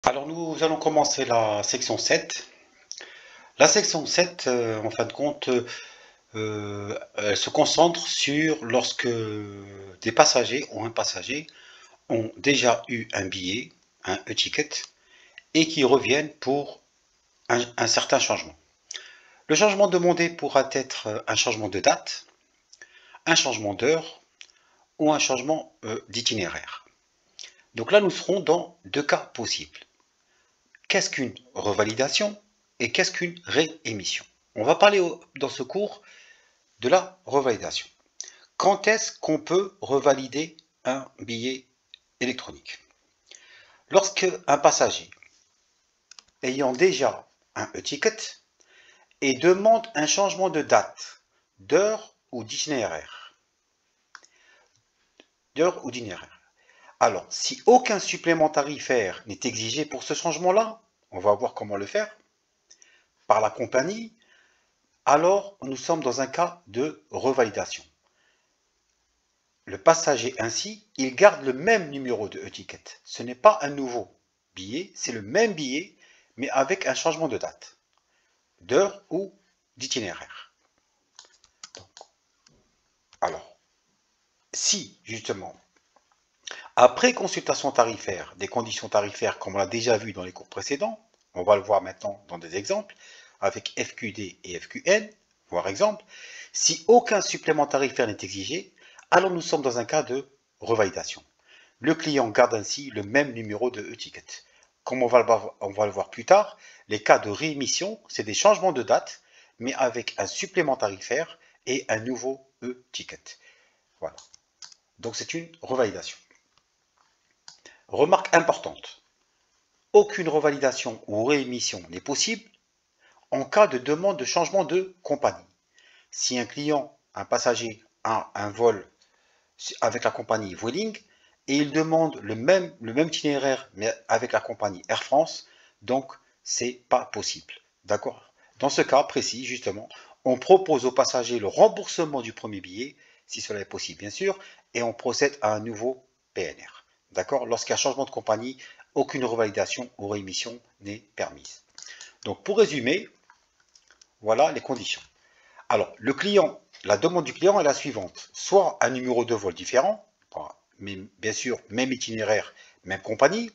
Alors nous allons commencer la section 7. La section 7, en fin de compte, elle se concentre sur lorsque des passagers ou un passager ont déjà eu un billet, un e-ticket, et qui reviennent pour un certain changement. Le changement demandé pourra être un changement de date, un changement d'heure ou un changement d'itinéraire. Donc là, nous serons dans deux cas possibles. Qu'est-ce qu'une revalidation et qu'est-ce qu'une réémission? On va parler dans ce cours de la revalidation. Quand est-ce qu'on peut revalider un billet électronique? Lorsque un passager ayant déjà un e-ticket et demande un changement de date, d'heure ou d'itinéraire. Alors, si aucun supplément tarifaire n'est exigé pour ce changement-là, on va voir comment le faire, par la compagnie, alors nous sommes dans un cas de revalidation. Le passager ainsi, il garde le même numéro de e-ticket. Ce n'est pas un nouveau billet, c'est le même billet, mais avec un changement de date, d'heure ou d'itinéraire. Alors, si justement, après consultation tarifaire, des conditions tarifaires comme on l'a déjà vu dans les cours précédents, on va le voir maintenant dans des exemples, avec FQD et FQN, par exemple, si aucun supplément tarifaire n'est exigé, alors nous sommes dans un cas de revalidation. Le client garde ainsi le même numéro de e-ticket. Comme on va le voir plus tard, les cas de réémission, c'est des changements de date, mais avec un supplément tarifaire et un nouveau e-ticket. Voilà. Donc c'est une revalidation. Remarque importante. Aucune revalidation ou réémission n'est possible en cas de demande de changement de compagnie. Si un client, un passager, a un vol avec la compagnie Vueling et il demande le même itinéraire mais avec la compagnie Air France, donc c'est pas possible. D'accord? Dans ce cas précis, justement, on propose au passager le remboursement du premier billet, si cela est possible bien sûr, et on procède à un nouveau PNR. D'accord? Lorsqu'il y a changement de compagnie, aucune revalidation ou réémission n'est permise. Donc pour résumer, voilà les conditions. Alors, la demande du client est la suivante. Soit un numéro de vol différent, mais bien sûr, même itinéraire, même compagnie,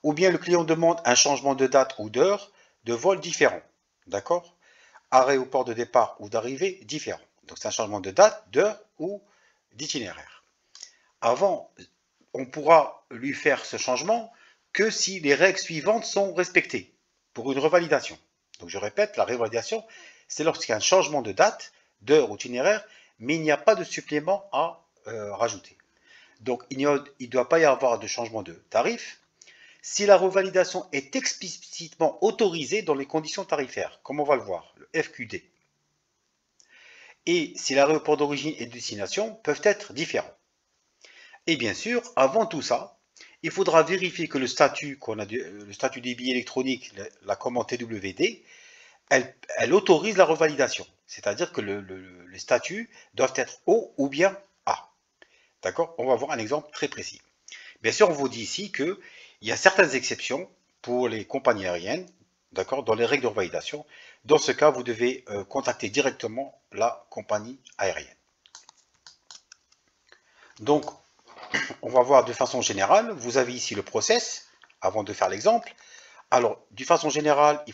ou bien le client demande un changement de date ou d'heure de vol différent. D'accord? Arrêt au port de départ ou d'arrivée différent. Donc, c'est un changement de date, d'heure ou d'itinéraire. Avant, on pourra lui faire ce changement que si les règles suivantes sont respectées pour une revalidation. Donc je répète, la revalidation, c'est lorsqu'il y a un changement de date, d'heure ou d'itinéraire, mais il n'y a pas de supplément à rajouter. Donc il ne doit pas y avoir de changement de tarif. Si la revalidation est explicitement autorisée dans les conditions tarifaires, comme on va le voir, le FQD, et si l'aéroport d'origine et de destination peuvent être différents. Et bien sûr, avant tout ça, il faudra vérifier que le statut le statut des billets électroniques, la commande TWD, elle autorise la revalidation. C'est-à-dire que les statuts doivent être O ou bien A. D'accord? On va voir un exemple très précis. Bien sûr, on vous dit ici qu'il y a certaines exceptions pour les compagnies aériennes, d'accord, dans les règles de revalidation. Dans ce cas, vous devez contacter directement la compagnie aérienne. Donc, on va voir de façon générale. Vous avez ici le process avant de faire l'exemple. Alors, de façon générale,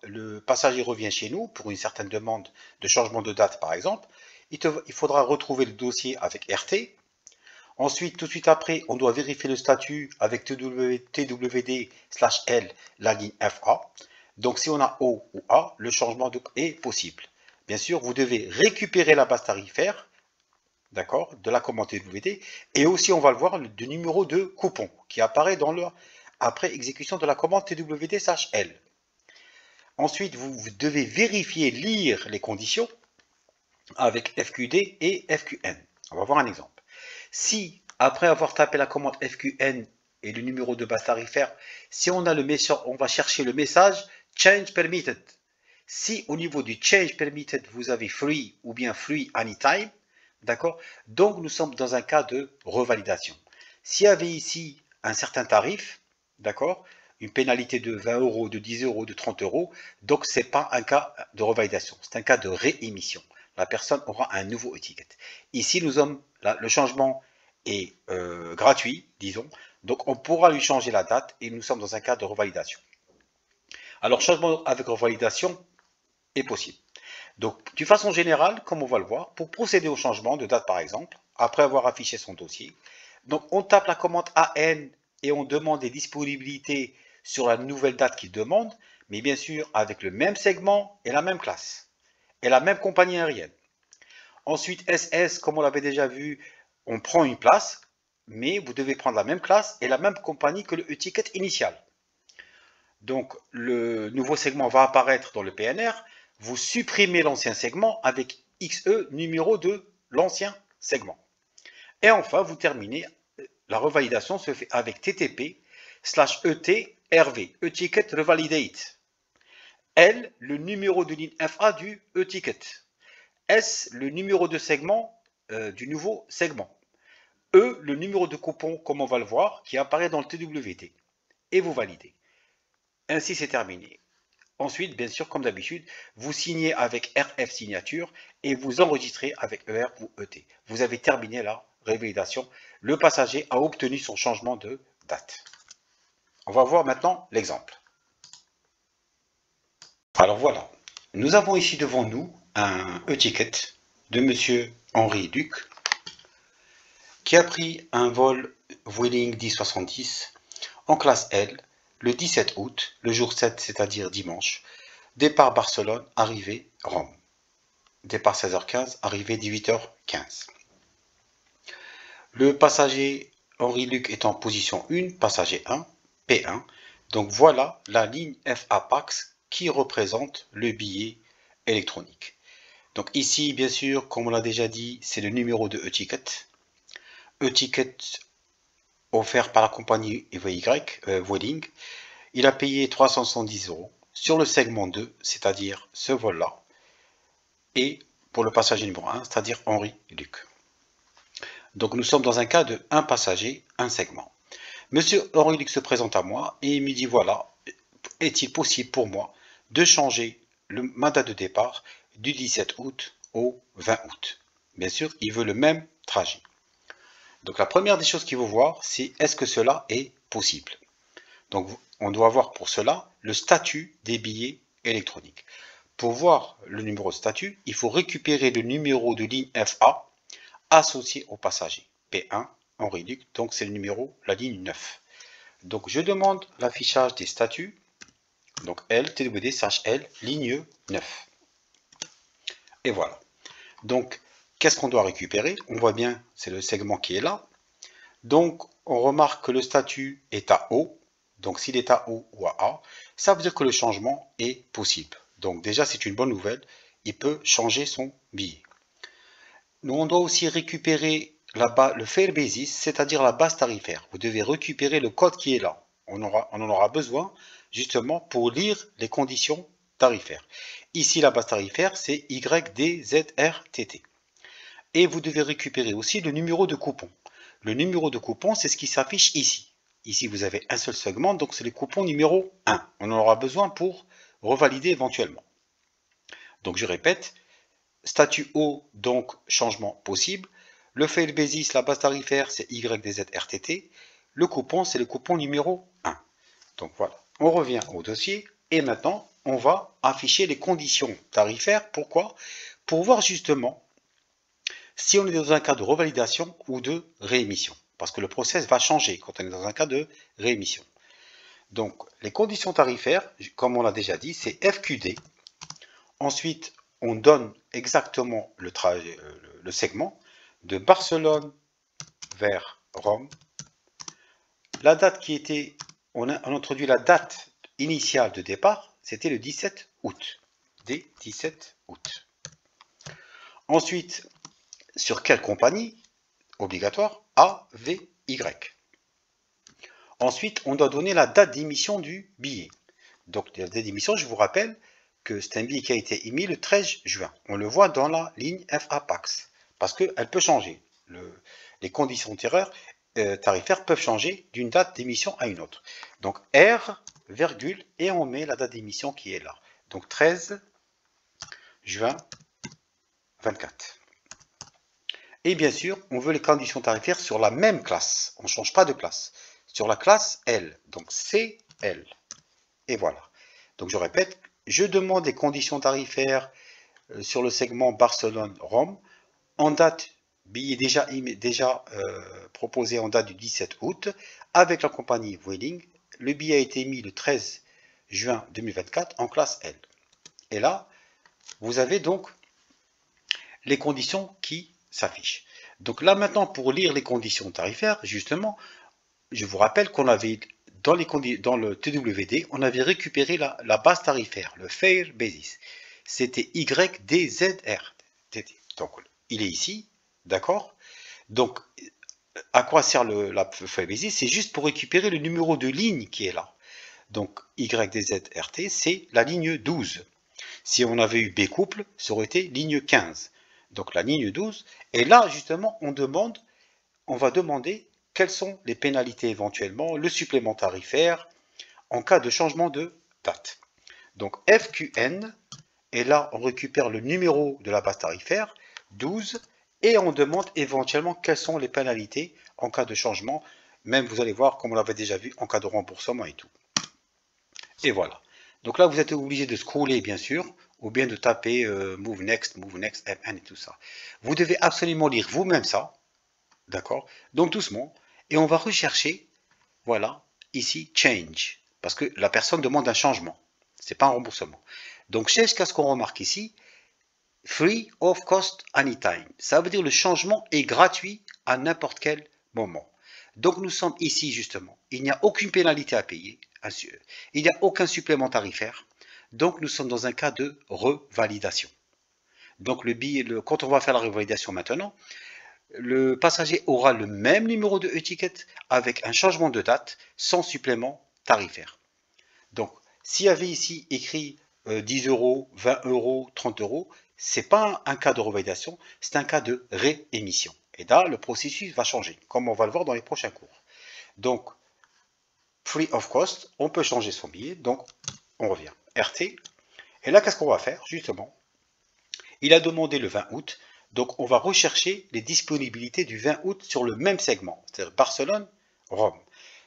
le passager revient chez nous pour une certaine demande de changement de date, par exemple. Il faudra retrouver le dossier avec RT. Ensuite, tout de suite après, on doit vérifier le statut avec TWD/L, la ligne FA. Donc, si on a O ou A, le changement est possible. Bien sûr, vous devez récupérer la base tarifaire, d'accord, de la commande TWD, et aussi, on va le voir, le numéro de coupon qui apparaît après exécution de la commande TWD/L. Ensuite, vous devez vérifier, lire les conditions avec FQD et FQN. On va voir un exemple. Si, après avoir tapé la commande FQN et le numéro de base tarifaire, si on a le message, on va chercher le message Change Permitted. Si au niveau du Change Permitted, vous avez Free ou bien Free Anytime, d'accord? Donc nous sommes dans un cas de revalidation. S'il y avait ici un certain tarif, d'accord? une pénalité de 20 euros, de 10 euros, de 30 euros. Donc, ce n'est pas un cas de revalidation, c'est un cas de réémission. La personne aura un nouveau étiquette. Ici, le changement est gratuit, disons. Donc, on pourra lui changer la date et nous sommes dans un cas de revalidation. Alors, changement avec revalidation est possible. Donc, de façon générale, comme on va le voir, pour procéder au changement de date par exemple, après avoir affiché son dossier, donc on tape la commande AN et on demande des disponibilités sur la nouvelle date qu'il demande, mais bien sûr avec le même segment et la même classe, et la même compagnie aérienne. Ensuite, SS, comme on l'avait déjà vu, on prend une place, mais vous devez prendre la même classe et la même compagnie que le ticket initial. Donc, le nouveau segment va apparaître dans le PNR. Vous supprimez l'ancien segment avec XE, numéro de l'ancien segment. Et enfin, vous terminez. La revalidation se fait avec TTP/ET-RV, e-ticket revalidate. L, le numéro de ligne FA du e-ticket. S, le numéro de segment du nouveau segment. E, le numéro de coupon, comme on va le voir, qui apparaît dans le TWT. Et vous validez. Ainsi, c'est terminé. Ensuite, bien sûr, comme d'habitude, vous signez avec RF signature et vous enregistrez avec ER ou ET. Vous avez terminé la revalidation. Le passager a obtenu son changement de date. On va voir maintenant l'exemple. Alors voilà, nous avons ici devant nous un e-ticket de monsieur Henri Duc qui a pris un vol Vueling 1070 en classe L le 17 août, le jour 7, c'est-à-dire dimanche. Départ Barcelone, arrivée Rome. Départ 16h15, arrivée 18h15. Le passager Henri Luc est en position 1, passager 1, P1. Donc voilà la ligne FA-PAX qui représente le billet électronique. Donc ici, bien sûr, comme on l'a déjà dit, c'est le numéro de e-ticket. E-ticket offert par la compagnie Vueling. Il a payé 370 € sur le segment 2, c'est-à-dire ce vol-là, et pour le passager numéro 1, c'est-à-dire Henri Luc. Donc nous sommes dans un cas de un passager, un segment. Monsieur Henri Luc se présente à moi et il me dit voilà, est-il possible pour moi de changer ma date de départ du 17 août au 20 août. Bien sûr, il veut le même trajet. Donc la première des choses qu'il veut voir, c'est est-ce que cela est possible. Donc on doit voir pour cela le statut des billets électroniques. Pour voir le numéro de statut, il faut récupérer le numéro de ligne FA associé au passager. P1, Henri Luc, donc c'est le numéro, la ligne 9. Donc je demande l'affichage des statuts. Donc L, TWD, CHL, ligne 9. Et voilà. Donc, qu'est-ce qu'on doit récupérer? On voit bien, c'est le segment qui est là. Donc, on remarque que le statut est à O. Donc, s'il est à O ou à A, ça veut dire que le changement est possible. Donc, déjà, c'est une bonne nouvelle. Il peut changer son billet. Nous, on doit aussi récupérer le fare basis, c'est-à-dire la base tarifaire. Vous devez récupérer le code qui est là. On en aura besoin justement pour lire les conditions tarifaires. Ici, la base tarifaire, c'est YDZRTT. Et vous devez récupérer aussi le numéro de coupon. Le numéro de coupon, c'est ce qui s'affiche ici. Ici, vous avez un seul segment, donc c'est le coupon numéro 1. On en aura besoin pour revalider éventuellement. Donc, je répète, statut O, donc changement possible. Le fare basis, la base tarifaire, c'est YDZRTT. Le coupon, c'est le coupon numéro 1. Donc voilà, on revient au dossier et maintenant on va afficher les conditions tarifaires. Pourquoi? Pour voir justement si on est dans un cas de revalidation ou de réémission. Parce que le process va changer quand on est dans un cas de réémission. Donc les conditions tarifaires, comme on l'a déjà dit, c'est FQD. Ensuite, on donne exactement le segment de Barcelone vers Rome. La date qui était, on introduit la date initiale de départ, c'était le 17 août. Dès 17 août. Ensuite, sur quelle compagnie? Obligatoire, A, V, Y. Ensuite, on doit donner la date d'émission du billet. Donc, la date d'émission, je vous rappelle que c'est un billet qui a été émis le 13 juin. On le voit dans la ligne FA-PAX, parce qu'elle peut changer. Les conditions tarifaires peuvent changer d'une date d'émission à une autre. Donc R, virgule, et on met la date d'émission qui est là. Donc 13 juin 24. Et bien sûr, on veut les conditions tarifaires sur la même classe. On ne change pas de classe. Sur la classe L. Donc CL. Et voilà. Donc je répète, je demande les conditions tarifaires sur le segment Barcelone-Rome en date, billet déjà proposé en date du 17 août avec la compagnie Vueling. Le billet a été mis le 13 juin 2024 en classe L. Et là, vous avez donc les conditions qui s'affichent. Donc là maintenant, pour lire les conditions tarifaires, justement, je vous rappelle qu'on avait dans le TWD, on avait récupéré la base tarifaire, le Fare Basis. C'était YDZR. Donc il est ici, d'accord? Donc à quoi sert la Fare Basis? C'est juste pour récupérer le numéro de ligne qui est là. Donc YDZRT, c'est la ligne 12. Si on avait eu B couple, ça aurait été ligne 15. Donc la ligne 12. Et là, justement, on va demander quelles sont les pénalités éventuellement, le supplément tarifaire, en cas de changement de date. Donc FQN, et là, on récupère le numéro de la base tarifaire, 12, et on demande éventuellement quelles sont les pénalités en cas de changement. Même, vous allez voir, comme on l'avait déjà vu, en cas de remboursement et tout. Et voilà. Donc là, vous êtes obligé de scroller, bien sûr, ou bien de taper Move Next, MN et tout ça. Vous devez absolument lire vous-même ça. D'accord? Donc doucement. Et on va rechercher, voilà, ici, Change. Parce que la personne demande un changement. Ce n'est pas un remboursement. Donc, jusqu'à ce qu'on remarque ici, Free of cost anytime. Ça veut dire le changement est gratuit à n'importe quel moment. Donc, nous sommes ici, justement. Il n'y a aucune pénalité à payer. Il n'y a aucun supplément tarifaire. Donc, nous sommes dans un cas de revalidation. Donc, quand on va faire la revalidation maintenant, le passager aura le même numéro de étiquette avec un changement de date sans supplément tarifaire. Donc, s'il y avait ici écrit 10 euros, 20 euros, 30 euros, ce n'est pas un cas de revalidation, c'est un cas de réémission. Et là, le processus va changer, comme on va le voir dans les prochains cours. Donc, free of cost, on peut changer son billet, donc on revient. RT. Et là, qu'est-ce qu'on va faire, justement? Il a demandé le 20 août, donc on va rechercher les disponibilités du 20 août sur le même segment, c'est-à-dire Barcelone-Rome,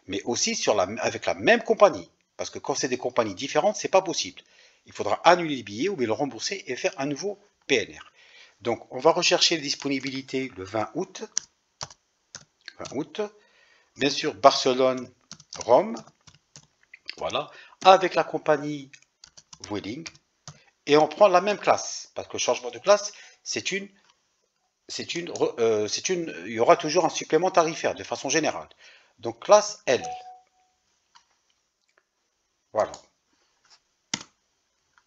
mais aussi avec la même compagnie, parce que quand c'est des compagnies différentes, c'est pas possible. Il faudra annuler les billets ou bien le rembourser et faire un nouveau PNR. Donc on va rechercher les disponibilités le 20 août, bien sûr Barcelone-Rome, voilà, avec la compagnie Vueling, et on prend la même classe, parce que le changement de classe, il y aura toujours un supplément tarifaire de façon générale. Donc classe L. Voilà.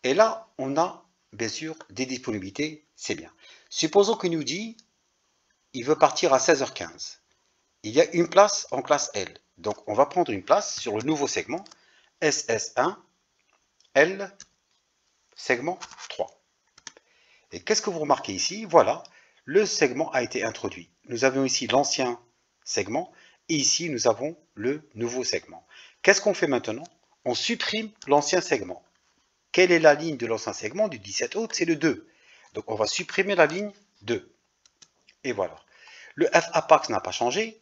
Et là, on a bien sûr des disponibilités, c'est bien. Supposons qu'il nous dit, il veut partir à 16h15. Il y a une place en classe L. Donc on va prendre une place sur le nouveau segment SS1 L segment 3. Et qu'est-ce que vous remarquez ici? Voilà, le segment a été introduit. Nous avons ici l'ancien segment et ici nous avons le nouveau segment. Qu'est-ce qu'on fait maintenant? On supprime l'ancien segment. Quelle est la ligne de l'ancien segment du 17 août? C'est le 2. Donc on va supprimer la ligne 2. Et voilà. Le FAPAX n'a pas changé.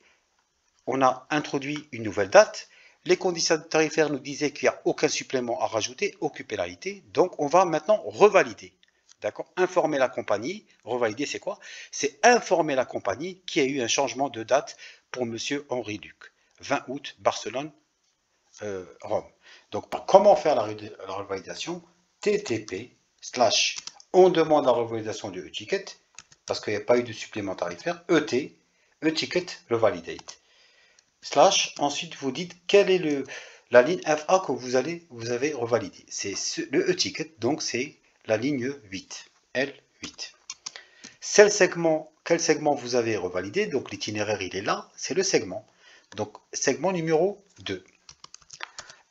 On a introduit une nouvelle date. Les conditions tarifaires nous disaient qu'il n'y a aucun supplément à rajouter, aucune pénalité. Donc on va maintenant revalider. D'accord? Informer la compagnie. Revalider, c'est quoi? C'est informer la compagnie qu'il y a eu un changement de date pour M. Henri Luc. 20 août, Barcelone, Rome. Donc, comment faire la revalidation? TTP / on demande la revalidation de étiquette parce qu'il n'y a pas eu de supplément tarifaire. ET, étiquette revalidate. / ensuite vous dites quelle est la ligne FA que vous avez revalidé. C'est le étiquette, donc c'est la ligne 8, L8. Quel segment vous avez revalidé? Donc l'itinéraire il est là, c'est le segment. Donc segment numéro 2.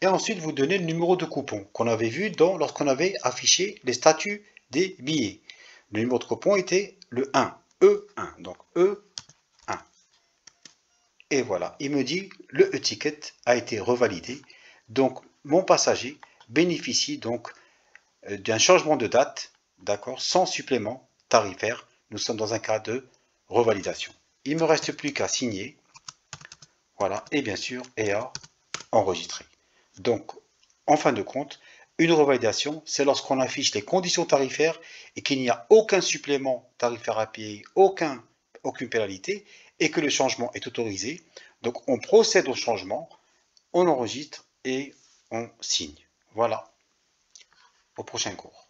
Et ensuite, vous donnez le numéro de coupon qu'on avait vu lorsqu'on avait affiché les statuts des billets. Le numéro de coupon était le 1, E1, donc E1. Et voilà, il me dit le e-ticket a été revalidé. Donc mon passager bénéficie donc d'un changement de date, d'accord, sans supplément tarifaire. Nous sommes dans un cas de revalidation. Il ne me reste plus qu'à signer, voilà, et bien sûr, et à enregistrer. Donc, en fin de compte, une revalidation, c'est lorsqu'on affiche les conditions tarifaires et qu'il n'y a aucun supplément tarifaire à payer, aucune pénalité, et que le changement est autorisé. Donc, on procède au changement, on enregistre et on signe. Voilà, au prochain cours.